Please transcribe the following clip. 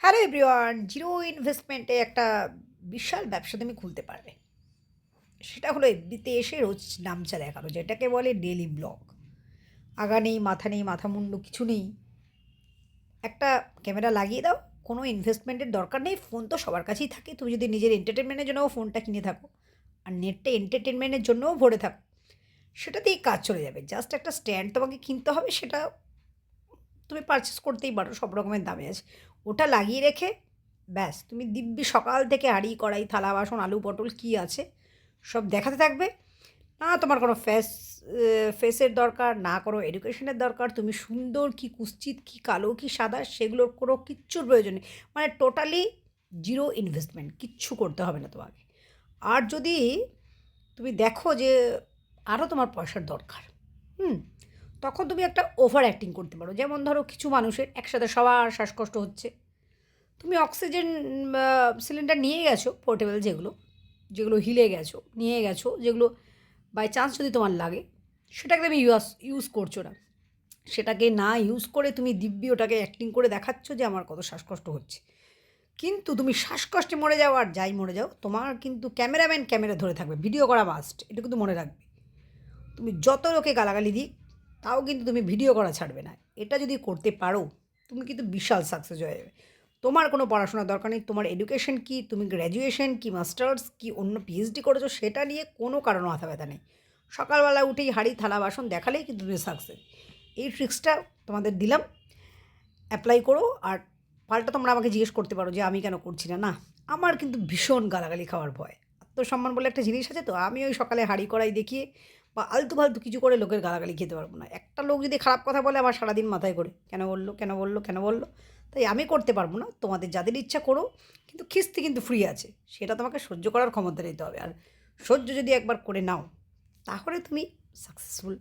Hello everyone, zero ইনভেস্টমেন্টে একটা বিশাল ব্যবসা তুমি খুলতে পারবে। সেটা হলো এফবিতে এসে রোজ নামচা দেখানো, যেটাকে বলে ডেইলি ব্লগ। আগা নেই, মাথা নেই, মাথা মুন্ডু কিছু নেই। একটা ক্যামেরা লাগিয়ে দাও, কোনো ইনভেস্টমেন্টের দরকার নেই। ফোন তো সবার কাছেই থাকে। তুমি যদি নিজের এন্টারটেনমেন্টের জন্যও ফোনটা কিনে থাকো, আর নেটটা এন্টারটেনমেন্টের জন্যও ভরে থাকো, সেটাতেই কাজ চলে যাবে। জাস্ট একটা স্ট্যান্ড তোমাকে কিনতে হবে, সেটা তুমি পারচেজ করতেই পারো, সব রকমের দামে আছে। ওটা লাগিয়ে রেখে ব্যাস তুমি দিব্যি সকাল থেকে হাঁড়ি, কড়াই, থালা, বাসন, আলু, পটল কী আছে সব দেখাতে থাকবে। না তোমার কোনো ফেসের দরকার, না কোনো এডুকেশনের দরকার। তুমি সুন্দর কি কুৎসিত, কি কালো, কি সাদা, সেগুলোর কোনো কিচ্ছুর প্রয়োজন নেই। মানে টোটালি জিরো ইনভেস্টমেন্ট, কিচ্ছু করতে হবে না তোমাকে। আর যদি তুমি দেখো যে আরও তোমার পয়সার দরকার, হুম, তখন তুমি একটা ওভার অ্যাক্টিং করতে পারো। যেমন ধরো কিছু মানুষের একসাথে সবার শ্বাসকষ্ট হচ্ছে, তুমি অক্সিজেন সিলিন্ডার নিয়ে গেছো, পোর্টেবল যেগুলো, যেগুলো হিলে গেছো, নিয়ে গেছো, যেগুলো বাই চান্স যদি তোমার লাগে, সেটাকে তুমি ইউজ করছো না। সেটাকে না ইউজ করে তুমি দিব্যি ওটাকে অ্যাক্টিং করে দেখাচ্ছ যে আমার কত শ্বাসকষ্ট হচ্ছে। কিন্তু তুমি শ্বাসকষ্টে মরে যাও আর যাই মরে যাও, তোমার কিন্তু ক্যামেরাম্যান ক্যামেরা ধরে থাকবে, ভিডিও করা মাস্ট, এটা কিন্তু মনে রাখবে। তুমি যত লোকে গালাগালি দিক, তাও কিন্তু তুমি ভিডিও করা ছাড়বে না। এটা যদি করতে পারো, তুমি কিন্তু বিশাল সাকসেস হয়ে যাবে। তোমার কোনো পড়াশোনার দরকার নেই। তোমার এডুকেশন কী, তুমি গ্র্যাজুয়েশন কি, মাস্টার্স কি, অন্য পিএইচডি করেছো, সেটা নিয়ে কোনো কারণে মাথা ব্যথা নেই। সকালবেলা উঠেই হাঁড়ি, থালা, বাসন দেখালেই কিন্তু তুমি সাকসেস। এই ট্রিক্সটা তোমাদের দিলাম, অ্যাপ্লাই করো। আর পাল্টা তোমরা আমাকে জিজ্ঞেস করতে পারো যে আমি কেন করছি না। না, আমার কিন্তু ভীষণ গালাগালি খাওয়ার ভয়। আত্মসম্মান বলে একটা জিনিস আছে, তো আমি ওই সকালে হাঁড়ি কড়াই দেখিয়ে বা আলতু ফালতু কিছু করে লোকের গালাগালি খেতে পারবো না। একটা লোক যদি খারাপ কথা বলে, আমার সারাদিন মাথায় করে কেন বললো, কেন বললো, কেন বললো। তাই আমি করতে পারবো না। তোমাদের যাদের ইচ্ছা করো, কিন্তু খিস্তি কিন্তু ফ্রি আছে, সেটা তোমাকে সহ্য করার ক্ষমতা নিতে হবে। আর সহ্য যদি একবার করে নাও, তাহলে তুমি সাকসেসফুল।